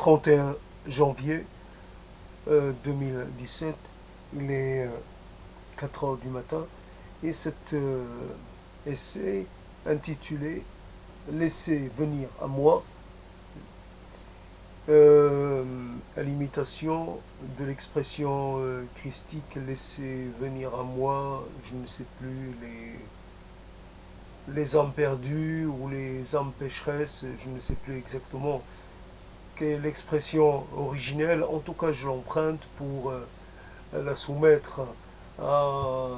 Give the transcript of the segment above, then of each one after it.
31 janvier 2017, il est 4 heures du matin, et cet essai intitulé Laissez venir à moi, à l'imitation de l'expression christique laissez venir à moi, je ne sais plus, les âmes perdues ou les âmes pécheresses, je ne sais plus exactement quelle est l'expression originelle. En tout cas, je l'emprunte pour la soumettre à,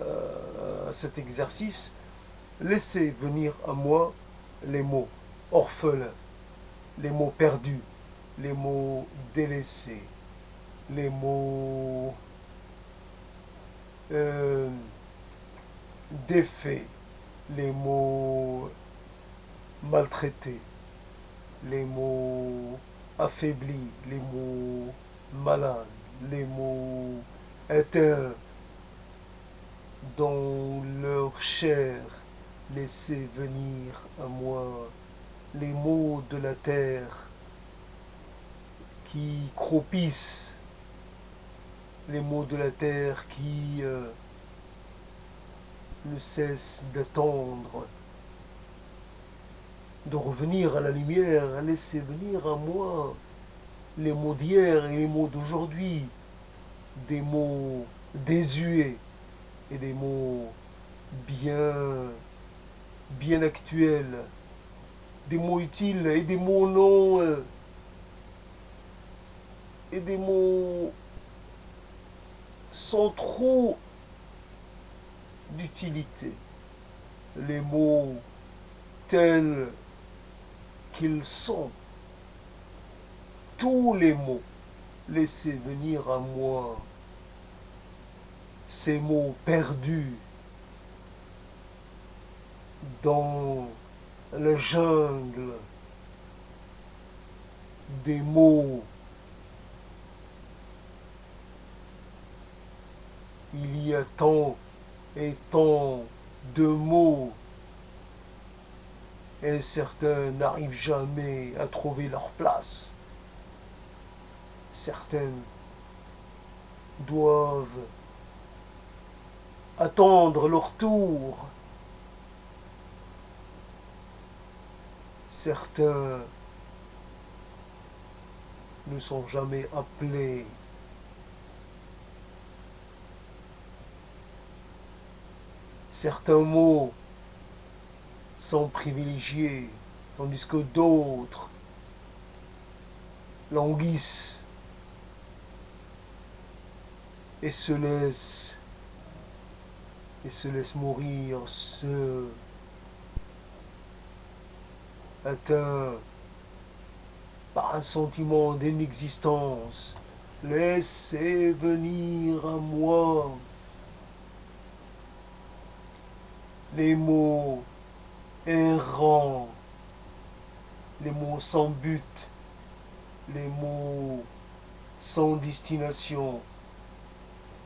à cet exercice. Laissez venir à moi les mots orphelins, les mots perdus, les mots délaissés, les mots défaits, les mots maltraités, les mots affaiblis, les mots malades, les mots éteints dans leur chair. Laissez venir à moi les maux de la terre qui croupissent, les maux de la terre qui ne cessent d'attendre de revenir à la lumière. Laissez venir à moi les mots d'hier et les mots d'aujourd'hui, des mots désuets et des mots bien actuels, des mots utiles et des mots non, et des mots sans trop d'utilité. Les mots tels qu'ils sont, tous les mots, laissez venir à moi ces mots perdus dans la jungle des mots. Il y a tant et tant de mots et certains n'arrivent jamais à trouver leur place. Certaines doivent attendre leur tour. Certains ne sont jamais appelés. Certains mots sont privilégiés, tandis que d'autres languissent et se laissent mourir, atteints par un sentiment d'inexistence. Laissez venir à moi les mots errants, les mots sans but, les mots sans destination,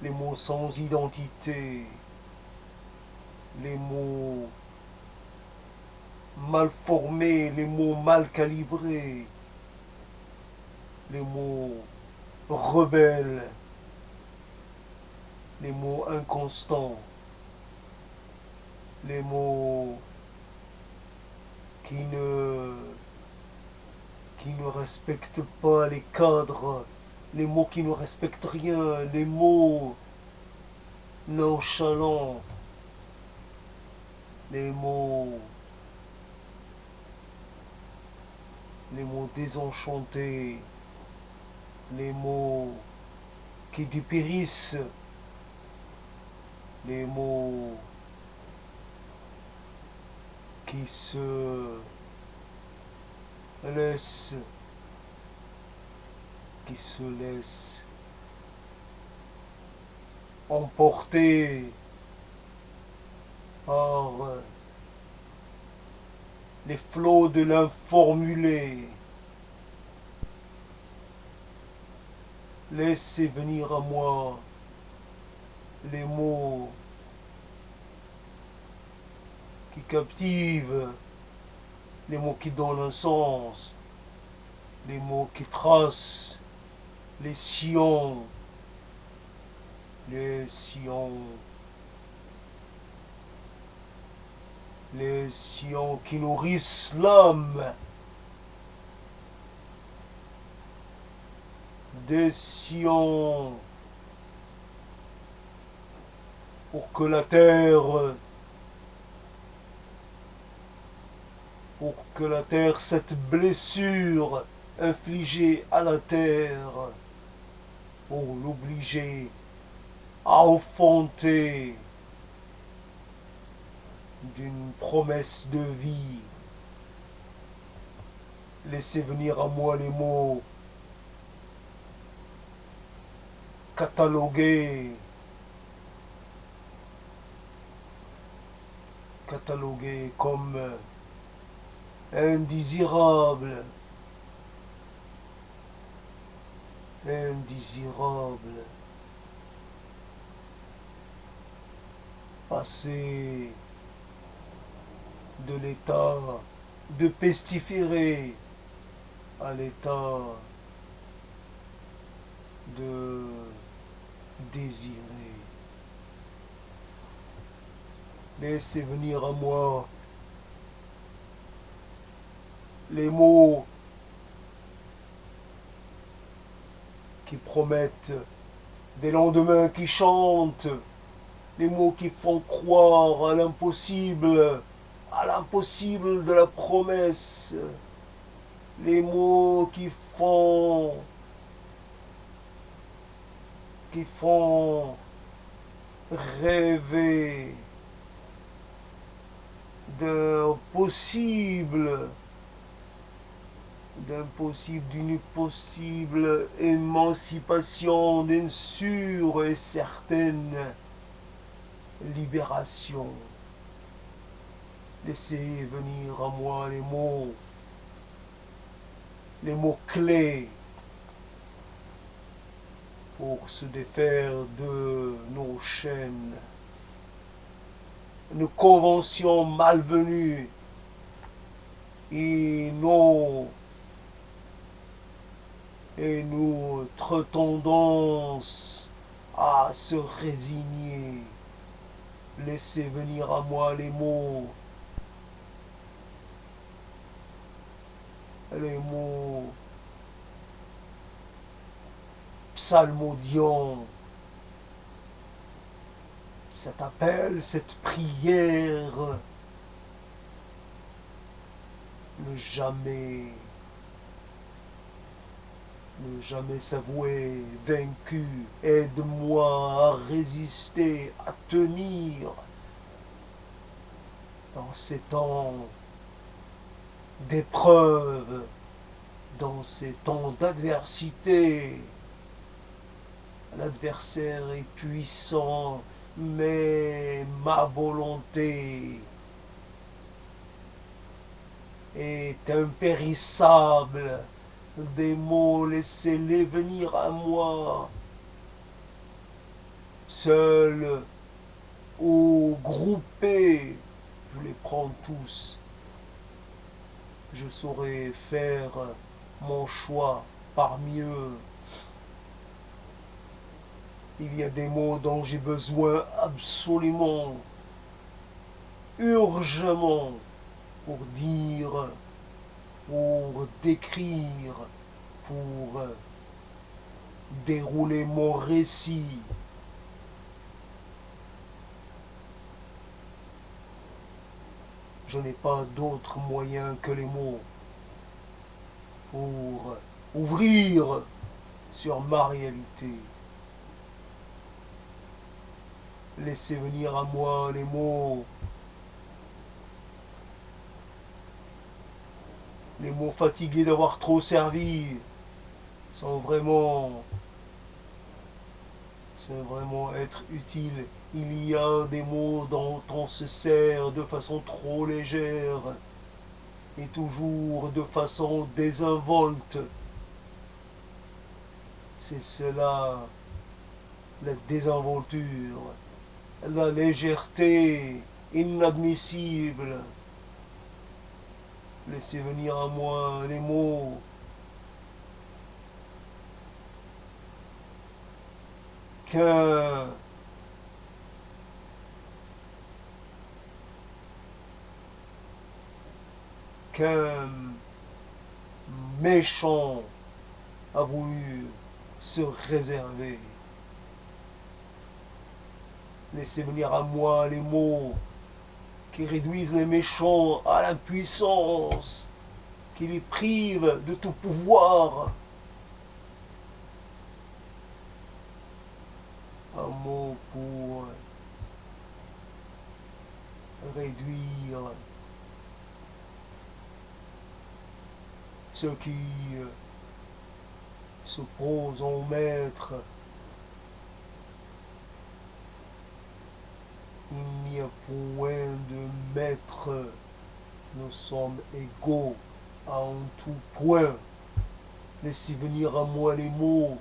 les mots sans identité, les mots mal formés, les mots mal calibrés, les mots rebelles, les mots inconstants, les mots qui ne respectent pas les cadres, les mots qui ne respectent rien, les mots nonchalants, les mots désenchantés, les mots qui dépérissent, les mots qui se laissent emporter par les flots de l'informulé. Laissez venir à moi les mots qui captivent, les mots qui donnent un sens, les mots qui tracent les sillons, les sillons, les sillons qui nourrissent l'âme, des sillons pour que la terre, cette blessure infligée à la terre, pour l'obliger à enfanter d'une promesse de vie. Laissez venir à moi les mots catalogués, comme indésirables, passer de l'état de pestiféré à l'état de désirer. Laissez venir à moi les mots qui promettent des lendemains qui chantent, les mots qui font croire à l'impossible de la promesse, les mots qui font rêver d'une possible émancipation, d'une sûre et certaine libération. Laissez venir à moi les mots clés pour se défaire de nos chaînes, nos conventions malvenues et notre tendance à se résigner. Laissez venir à moi les mots psalmodiants, cet appel, cette prière, ne jamais s'avouer vaincu. Aide-moi à résister, à tenir dans ces temps d'épreuve, dans ces temps d'adversité. L'adversaire est puissant, mais ma volonté est impérissable. Des mots, laissez-les venir à moi, seuls ou groupés, je les prends tous. Je saurai faire mon choix parmi eux. Il y a des mots dont j'ai besoin absolument, urgemment, pour dire, pour décrire, pour dérouler mon récit. Je n'ai pas d'autre moyen que les mots pour ouvrir sur ma réalité. Laissez venir à moi les mots fatigués d'avoir trop servi, sans vraiment être utile. Il y a des mots dont on se sert de façon trop légère et toujours de façon désinvolte. C'est cela, la désinvolture, la légèreté inadmissible. Laissez venir à moi les mots qu'un qu'un méchant a voulu se réserver. Laissez venir à moi les mots qui réduisent les méchants à l'impuissance, qui les privent de tout pouvoir. Un mot pour réduire ceux qui s'opposent au maître. Il n'y a point de maître, nous sommes égaux en tout point. Laissez venir à moi les mots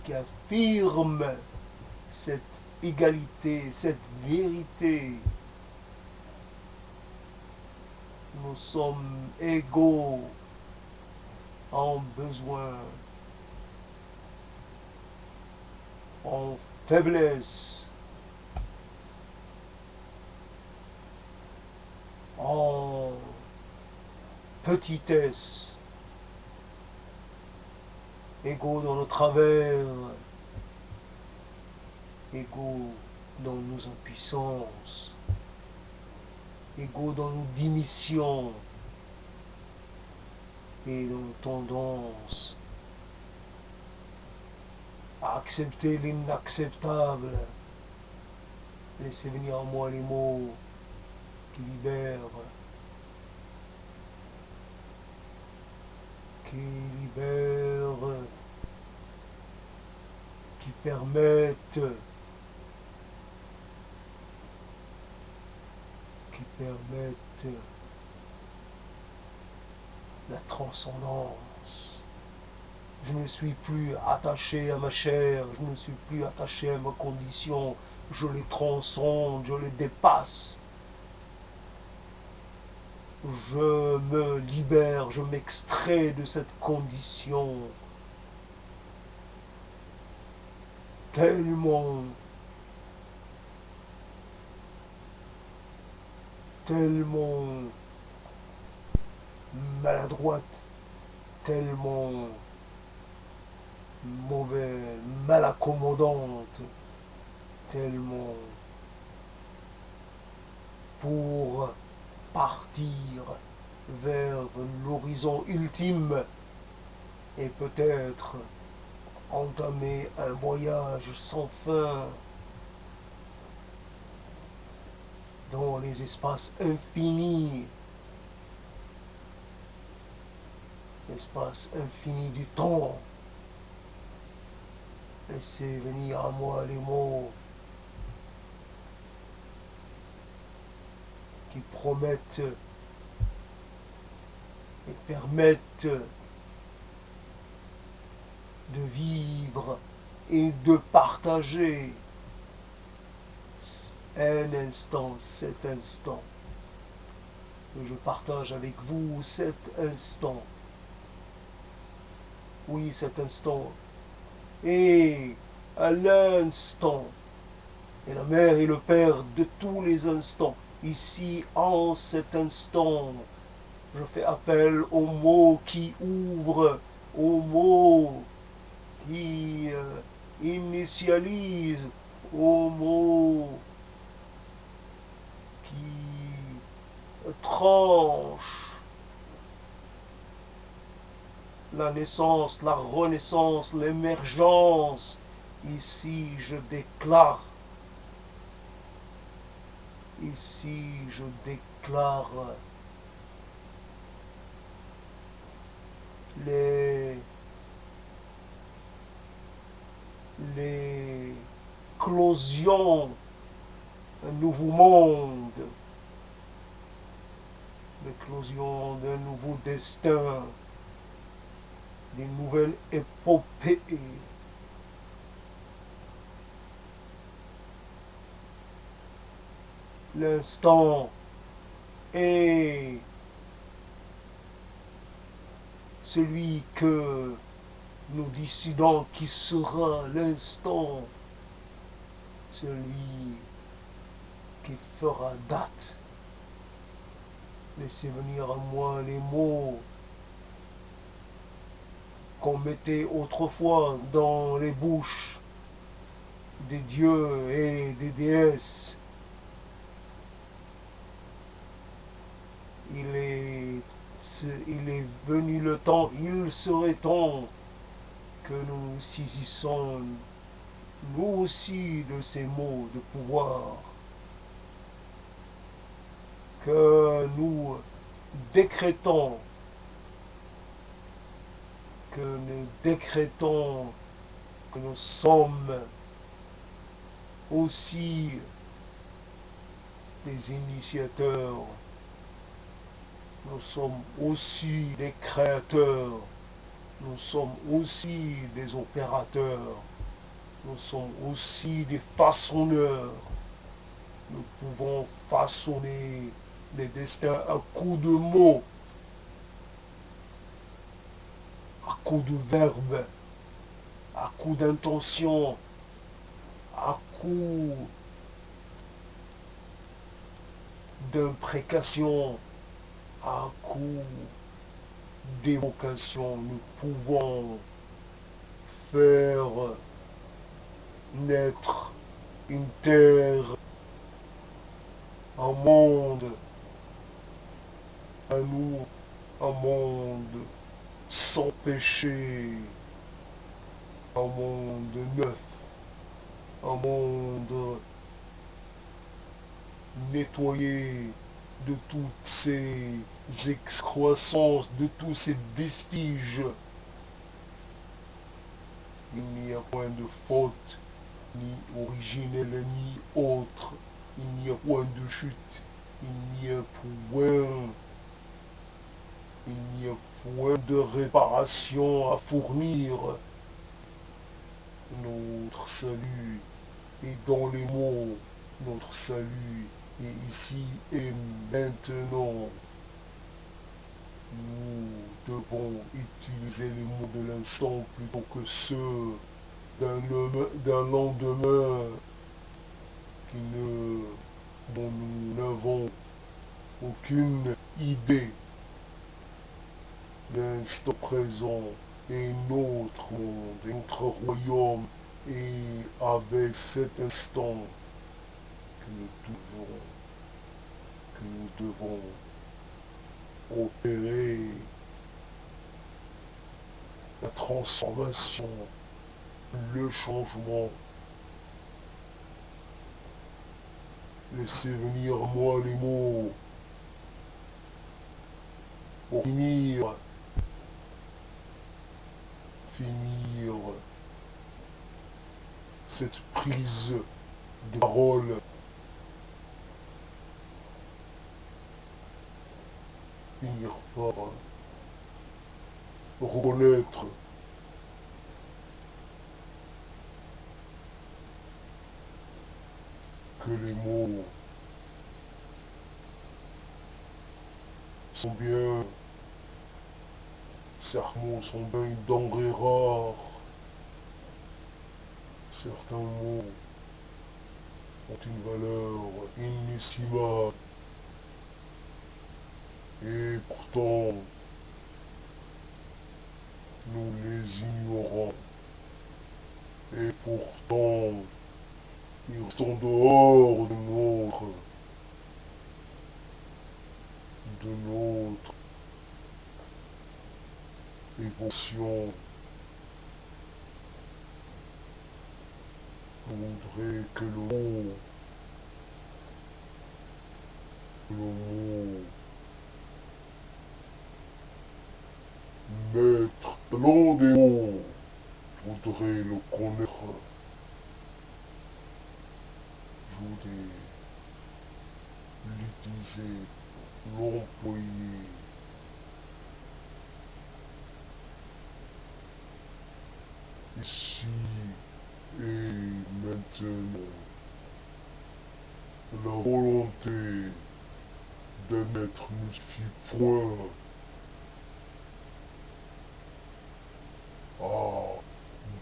qui affirment cette égalité, cette vérité. Nous sommes égaux en besoin, en faiblesse, en petitesse, égaux dans nos travers, égaux dans nos impuissances, égaux dans nos démissions et dans nos tendances à accepter l'inacceptable. Laissez venir en moi les mots qui libèrent, qui permettent, la transcendance. Je ne suis plus attaché à ma chair, je ne suis plus attaché à ma condition, je les transcende, je les dépasse. Je me libère, je m'extrais de cette condition tellement maladroite, tellement mauvaise, mal accommodante, tellement pour partir vers l'horizon ultime et peut-être entamer un voyage sans fin dans les espaces infinis, l'espace infini du temps. Laissez venir à moi les mots qui promettent et permettent de vivre et de partager un instant, cet instant. Que je partage avec vous cet instant. Oui, cet instant. Et à l'instant, et la mère et le père de tous les instants, ici en cet instant, je fais appel aux mots qui ouvrent, aux mots qui initialisent, aux mots qui tranchent la naissance, la renaissance, l'émergence. Ici, je déclare. Ici, je déclare l'éclosion d'un nouveau monde, l'éclosion d'un nouveau destin, d'une nouvelle épopée. L'instant est celui que nous décidons qui sera l'instant celui qui fera date. Laissez venir à moi les mots qu'on mettait autrefois dans les bouches des dieux et des déesses. Il est venu le temps, il serait temps que nous saisissons nous aussi de ces mots de pouvoir, que nous décrétons, que nous sommes aussi des initiateurs, nous sommes aussi des créateurs, nous sommes aussi des opérateurs, nous sommes aussi des façonneurs. Nous pouvons façonner les destins à coups de mots, à coups de verbes, à coups d'intention, à coups d'imprécation, à coups d'évocation. Nous pouvons faire naître une terre, un monde à nous, un monde sans péché, un monde neuf, un monde nettoyé de toutes ces excroissances, de tous ces vestiges. Il n'y a point de faute, ni originelle, ni autre. Il n'y a point de chute. Il n'y a point de réparation à fournir. Notre salut est dans les mots. Notre salut est ici et maintenant. Nous devons utiliser les mots de l'instant plutôt que ceux d'un lendemain dont nous n'avons aucune idée. L'instant présent est notre monde, est notre royaume, et avec cet instant que nous devons opérer la transformation, le changement. Laissez venir à moi les mots pour finir cette prise de parole. Finir par reconnaître que les mots sont bien, certains mots sont bien une denrée rare, certains mots ont une valeur inestimable, et pourtant nous les ignorons, et pourtant ils sont dehors de notre évolution. On voudrait que le mot maître long des mots, je voudrais le connaître. Je voudrais l'utiliser, l'employer. Ici et maintenant, la volonté d'émettre ne suffit point à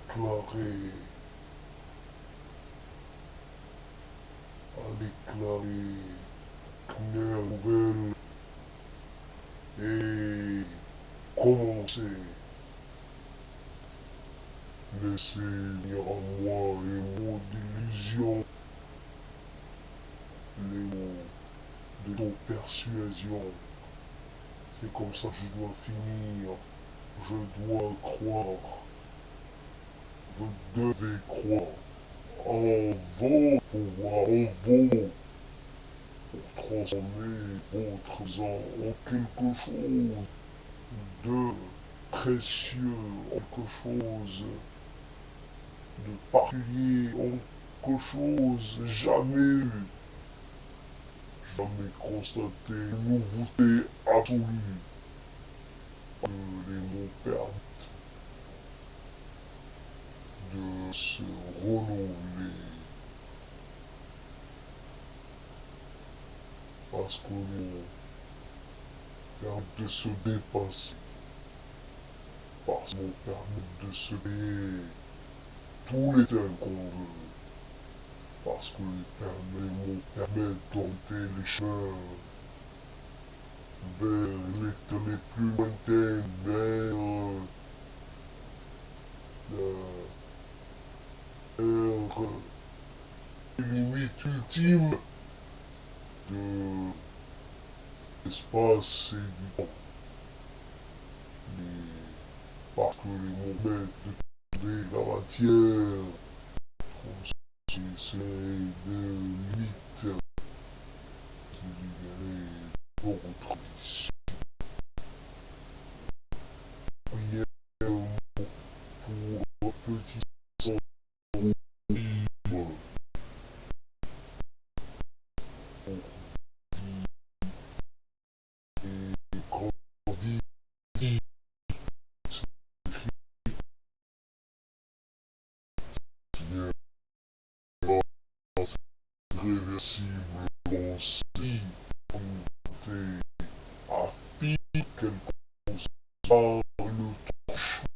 déclarer déclaré première nouvelle et commencer. Laissez venir en moi les mots d'illusion, les mots de ton persuasion. C'est comme ça que je dois finir. Je dois croire. Vous devez croire en vos pouvoirs, en vos pour transformer votre présent en quelque chose de précieux, en quelque chose de particulier, en quelque chose jamais eu, jamais constaté, une nouveauté absolue que les mots permettent de se renouveler parce que les mots permettent de se dépasser, parce qu'ils permettent de se payer tous les thèmes qu'on veut, parce que les mots permettent d'orienter les chemins vers les terres les plus lointaines, vers les limites ultimes de l'espace et du temps. Parce que les mots permettent de la matière, c'est de limites qui libérer d'autres ici. Prière pour un petit sang libre, pour et grandir, qui est irréversible, pensée, volonté, affine, quelque chose par le touchement,